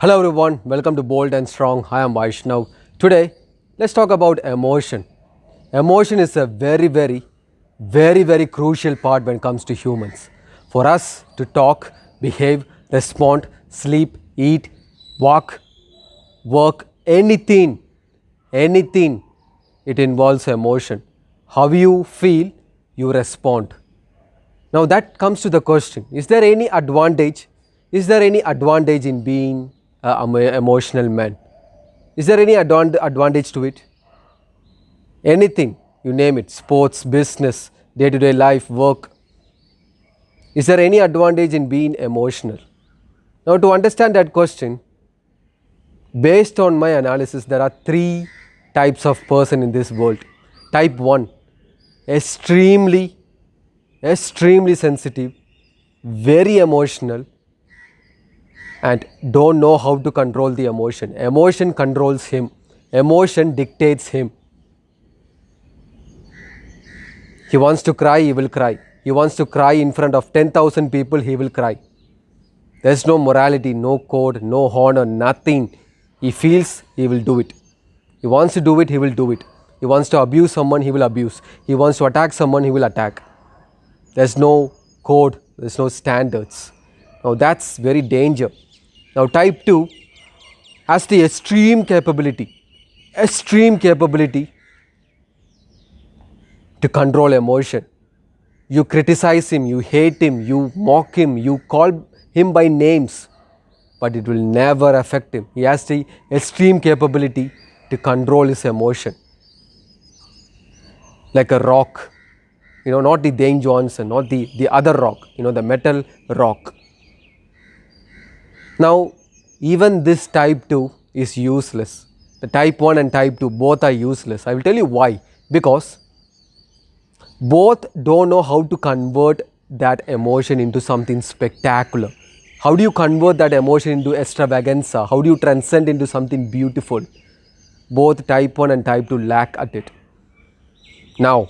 Hello everyone, welcome to Bold and Strong. I am Vaishnav. Today, let's talk about emotion. Emotion is a very crucial part when it comes to humans. For us to talk, behave, respond, sleep, eat, walk, work, anything, it involves emotion. How you feel, you respond. Now that comes to the question, is there any advantage? Is there any advantage in being an emotional man? Is there any advantage to it? Anything, you name it, sports, business, day-to-day life, work. Is there any advantage in being emotional? Now to understand that question, based on my analysis, there are three types of person in this world. Type 1, extremely sensitive, very emotional, and don't know how to control the emotion. Emotion controls him. Emotion dictates him. He wants to cry, he will cry. He wants to cry in front of 10,000 people, he will cry. There's no morality, no code, no honor, nothing. He feels, he will do it. He wants to do it, he will do it. He wants to abuse someone, he will abuse. He wants to attack someone, he will attack. There's no code, there's no standards. Now that's very danger. Now type 2 has the extreme capability to control emotion. You criticize him, you hate him, you mock him, you call him by names, but it will never affect him. He has the extreme capability to control his emotion. Like a rock, not the Dwayne Johnson, not the other rock, the metal rock. Now, even this type 2 is useless. The type 1 and type 2 both are useless. I will tell you why. Because both don't know how to convert that emotion into something spectacular. How do you convert that emotion into extravaganza? How do you transcend into something beautiful? Both type 1 and type 2 lack at it. Now,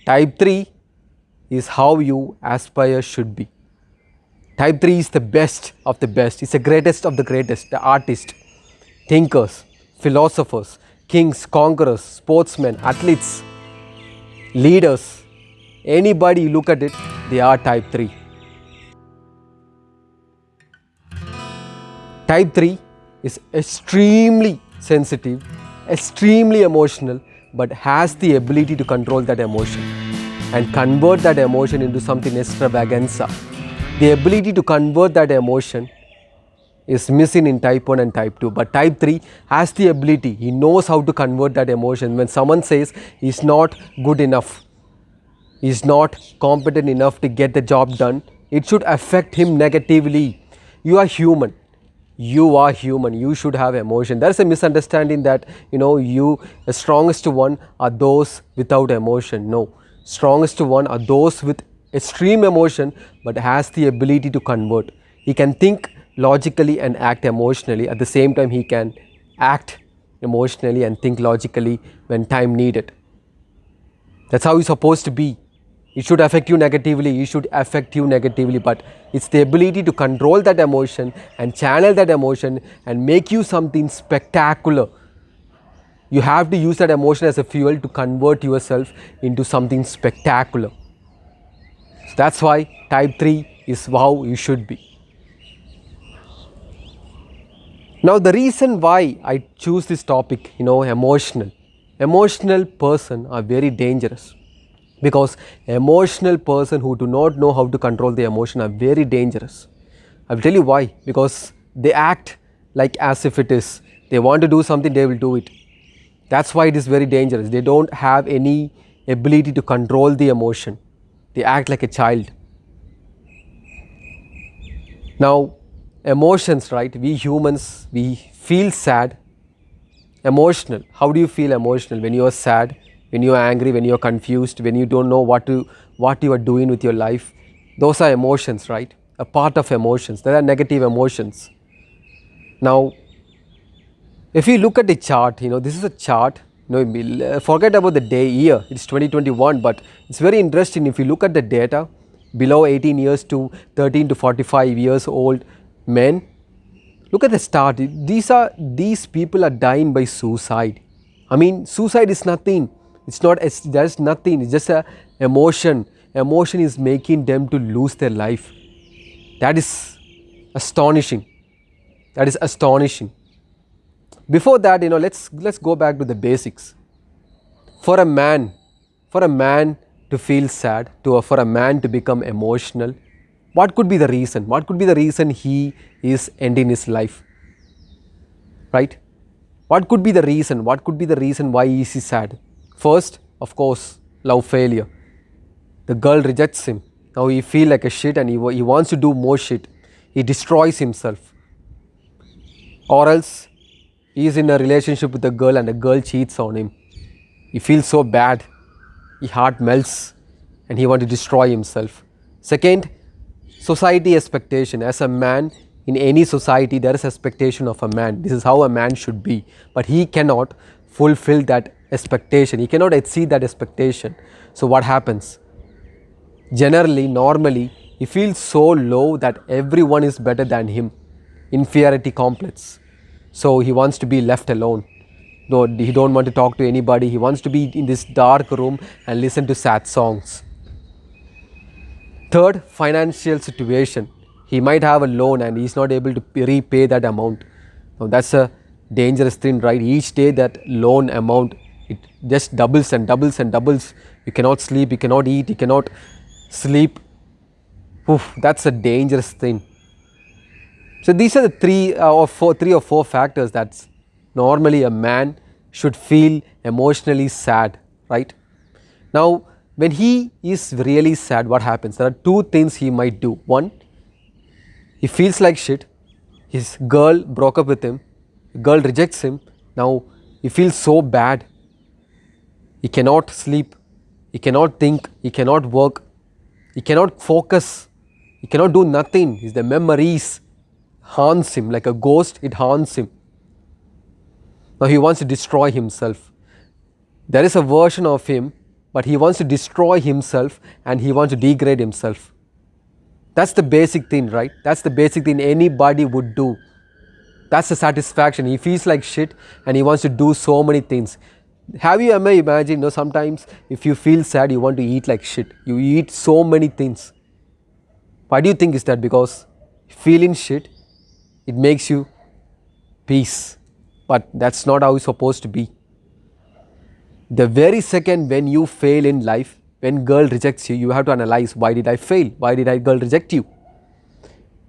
type 3 is how you aspire should be. Type 3 is the best of the best. It's the greatest of the greatest. The artists, thinkers, philosophers, kings, conquerors, sportsmen, athletes, leaders. Anybody you look at it, they are type 3. Type 3 is extremely sensitive, extremely emotional, but has the ability to control that emotion and convert that emotion into something extravaganza. The ability to convert that emotion is missing in type 1 and type 2. But type 3 has the ability. He knows how to convert that emotion. When someone says he's not good enough, he's not competent enough to get the job done, it should affect him negatively. You are human. You should have emotion. There's a misunderstanding that, the strongest one are those without emotion. No, strongest one are those with extreme emotion but has the ability to convert. He can think logically and act emotionally. At the same time, he can act emotionally and think logically when time needed. That's how he's supposed to be. It should affect you negatively, but it's the ability to control that emotion and channel that emotion and make you something spectacular. You have to use that emotion as a fuel to convert yourself into something spectacular. So that's why type 3 is how you should be. Now the reason why I choose this topic, emotional person are very dangerous. Because emotional person who do not know how to control the emotion are very dangerous. I will tell you why. Because they act like as if it is. They want to do something, they will do it. That's why it is very dangerous. They don't have any ability to control the emotion. They act like a child. Now, emotions, right? We humans, we feel sad, emotional. How do you feel emotional? When you are sad, when you are angry, when you are confused, when you don't know what you are doing with your life. Those are emotions, right? A part of emotions. There are negative emotions. Now, if you look at the chart, this is a chart. Forget about the day, year. It's 2021, but it's very interesting. If you look at the data, below 18 years to 13 to 45 years old men, Look at the start. These people are dying by suicide. I mean, suicide is nothing. There's nothing. It's just a emotion. Emotion is making them to lose their life. That is astonishing. That is astonishing. Before that, let's go back to the basics. For a man to feel sad, for a man to become emotional, what could be the reason? What could be the reason he is ending his life? Right? What could be the reason? What could be the reason why he is sad? First, of course, love failure. The girl rejects him. Now he feels like a shit and he wants to do more shit. He destroys himself. Or else, he is in a relationship with a girl and the girl cheats on him. He feels so bad. His heart melts and he wants to destroy himself. Second, society expectation. As a man, in any society, there is expectation of a man. This is how a man should be. But he cannot fulfill that expectation. He cannot exceed that expectation. So what happens? Generally, normally, he feels so low that everyone is better than him. Inferiority complex. So he wants to be left alone. No, he don't want to talk to anybody. He wants to be in this dark room and listen to sad songs. Third, financial situation. He might have a loan and he's not able to repay that amount. Now that's a dangerous thing, right? Each day that loan amount, it just doubles and doubles and doubles. You cannot sleep, you cannot eat, you cannot sleep. Oof, that's a dangerous thing. So these are the three or four factors that normally a man should feel emotionally sad, right? Now, when he is really sad, what happens? There are two things he might do. One, he feels like shit. His girl broke up with him. The girl rejects him. Now, he feels so bad. He cannot sleep. He cannot think. He cannot work. He cannot focus. He cannot do nothing. The memories haunts him like a ghost. It haunts him. Now he wants to destroy himself. There is a version of him, but he wants to destroy himself and he wants to degrade himself. That's the basic thing, right? That's the basic thing anybody would do. That's the satisfaction. He feels like shit and he wants to do so many things. Have you ever imagined, sometimes if you feel sad, you want to eat like shit. You eat so many things. Why do you think is that? Because feeling shit, it makes you peace. But that's not how it's supposed to be. The very second when you fail in life, when girl rejects you, you have to analyze, why did I fail? Why did I girl reject you?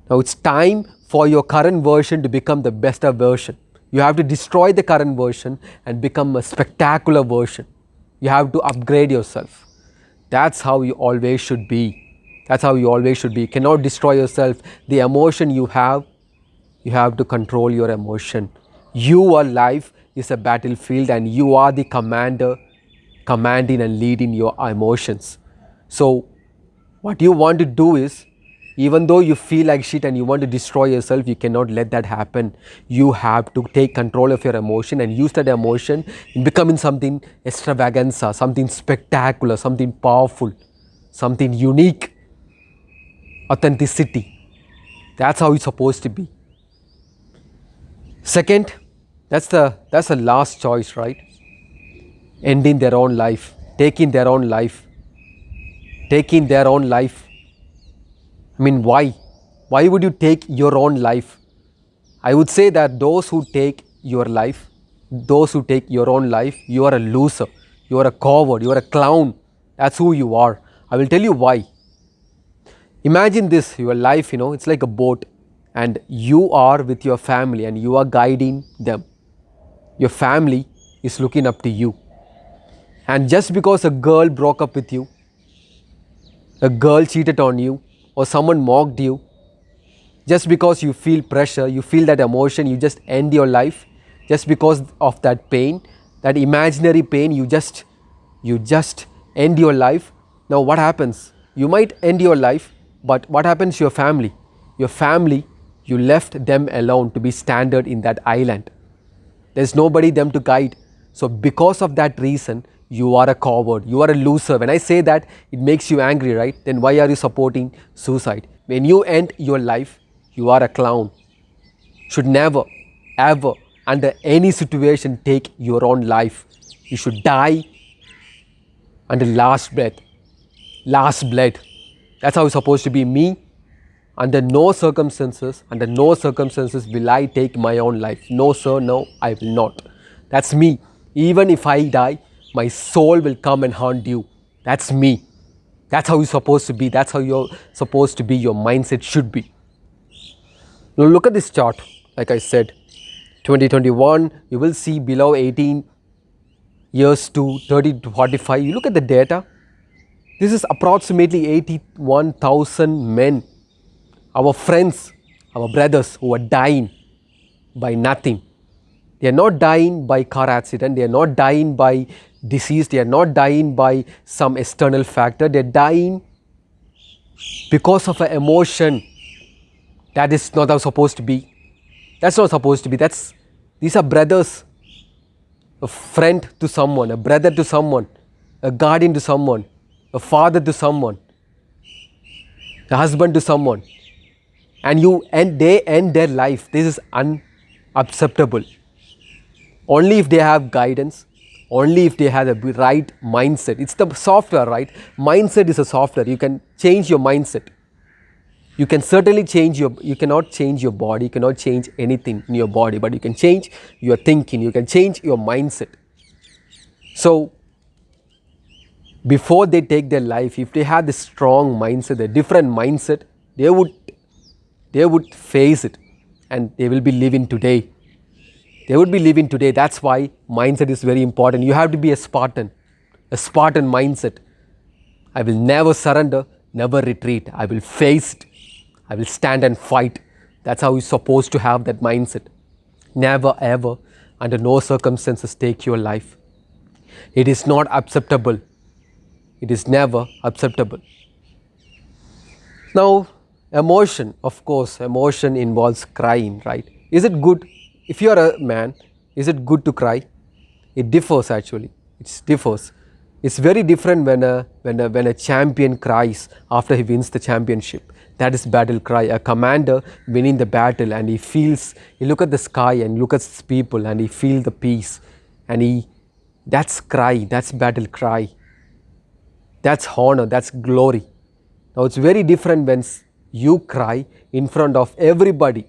Now it's time for your current version to become the better version. You have to destroy the current version and become a spectacular version. You have to upgrade yourself. That's how you always should be. That's how you always should be. You cannot destroy yourself. The emotion you have to control your emotion. Your life is a battlefield and you are the commander, commanding and leading your emotions. So what you want to do is, even though you feel like shit and you want to destroy yourself, you cannot let that happen. You have to take control of your emotion and use that emotion in becoming something extravaganza, something spectacular, something powerful, something unique. Authenticity. That's how it's supposed to be. Second, that's the last choice, right? Ending their own life, taking their own life. Taking their own life. I mean, why? Why would you take your own life? I would say that those who take your life, those who take your own life, you are a loser. You are a coward. You are a clown. That's who you are. I will tell you why. Imagine this, your life, it's like a boat and you are with your family and you are guiding them. Your family is looking up to you. And just because a girl broke up with you, a girl cheated on you, or someone mocked you, just because you feel pressure, you feel that emotion, you just end your life, just because of that pain, that imaginary pain, you just end your life. Now what happens? You might end your life, but what happens to your family? Your family, you left them alone to be stranded in that island. There's nobody them to guide. So because of that reason, you are a coward, you are a loser. When I say that, it makes you angry, right? Then why are you supporting suicide? When you end your life, you are a clown. should never, ever, under any situation, take your own life. You should die until last breath. Last breath. That's how it's supposed to be. Me, under no circumstances will I take my own life. No, sir, no, I will not. That's me. Even if I die, my soul will come and haunt you. That's me. That's how you're supposed to be. That's how you're supposed to be. Your mindset should be. Now look at this chart. Like I said, 2021, you will see below 18 years to 30 to 45. You look at the data. This is approximately 81,000 men, our friends, our brothers who are dying by nothing. They are not dying by car accident. They are not dying by disease. They are not dying by some external factor. They are dying because of an emotion that is not how it's supposed to be. That's not supposed to be. These are brothers, a friend to someone, a brother to someone, a guardian to someone, a father to someone, a husband to someone. And they end their life. This is unacceptable. Only if they have guidance, only if they have the right mindset. It's the software, right? Mindset is a software. You can change your mindset. You can certainly you cannot change your body, you cannot change anything in your body, but you can change your thinking, you can change your mindset. So, before they take their life, if they have this strong mindset, a different mindset, they would face it and they will be living today. They would be living today. That's why mindset is very important. You have to be a Spartan mindset. I will never surrender, never retreat. I will face it. I will stand and fight. That's how you're supposed to have that mindset. Never ever, under no circumstances, take your life. It is not acceptable. It is never acceptable. Now, emotion, of course, emotion involves crying, right? Is it good? If you are a man, is it good to cry? It differs actually. It differs. It's very different when a champion cries after he wins the championship. That is battle cry. A commander winning the battle and he look at the sky and look at people and he feels the peace and that's cry, that's battle cry. That's honor, that's glory. Now it's very different when you cry in front of everybody.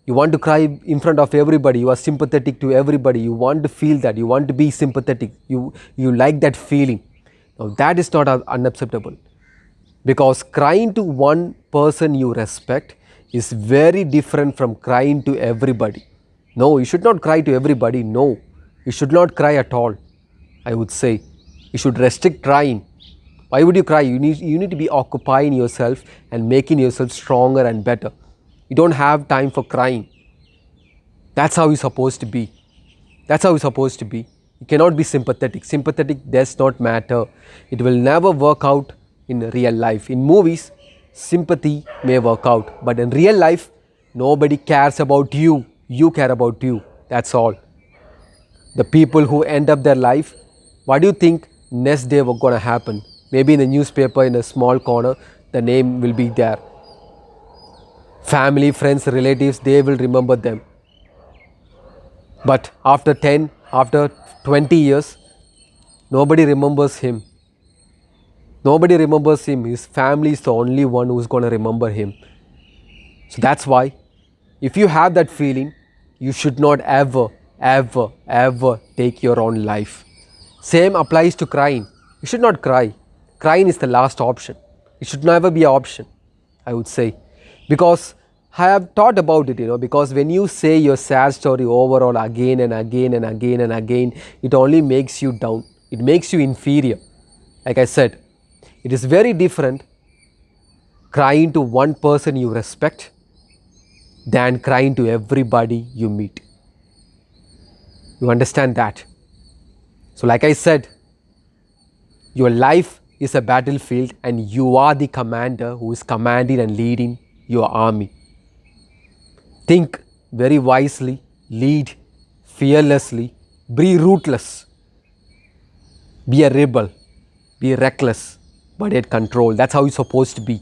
You want to cry in front of everybody. You are sympathetic to everybody. You want to feel that. You want to be sympathetic. You like that feeling. Now that is not unacceptable. Because crying to one person you respect is very different from crying to everybody. No, you should not cry to everybody. No, you should not cry at all. I would say you should restrict crying. Why would you cry? You need to be occupying yourself and making yourself stronger and better. You don't have time for crying. That's how you're supposed to be. That's how you're supposed to be. You cannot be sympathetic. Sympathetic does not matter. It will never work out in real life. In movies, sympathy may work out. But in real life, nobody cares about you. You care about you. That's all. The people who end up their life, what do you think next day was going to happen? Maybe in the newspaper, in a small corner, the name will be there. Family, friends, relatives, they will remember them. But after 10, after 20 years, nobody remembers him. Nobody remembers him. His family is the only one who is going to remember him. So that's why, if you have that feeling, you should not ever, ever, ever take your own life. Same applies to crying. You should not cry. Crying is the last option. It should never be an option, I would say. Because I have thought about it, because when you say your sad story overall again and again and again and again, it only makes you down. It makes you inferior. Like I said, it is very different crying to one person you respect than crying to everybody you meet. You understand that? So like I said, your life is a battlefield and you are the commander who is commanding and leading your army. Think very wisely, lead fearlessly, be ruthless, be a rebel, be reckless, but yet control. That's how you're supposed to be.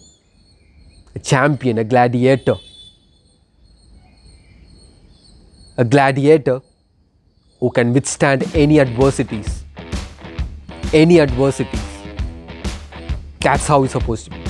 A champion, a gladiator. a gladiator who can withstand any adversities. Any adversities. That's how it's supposed to be.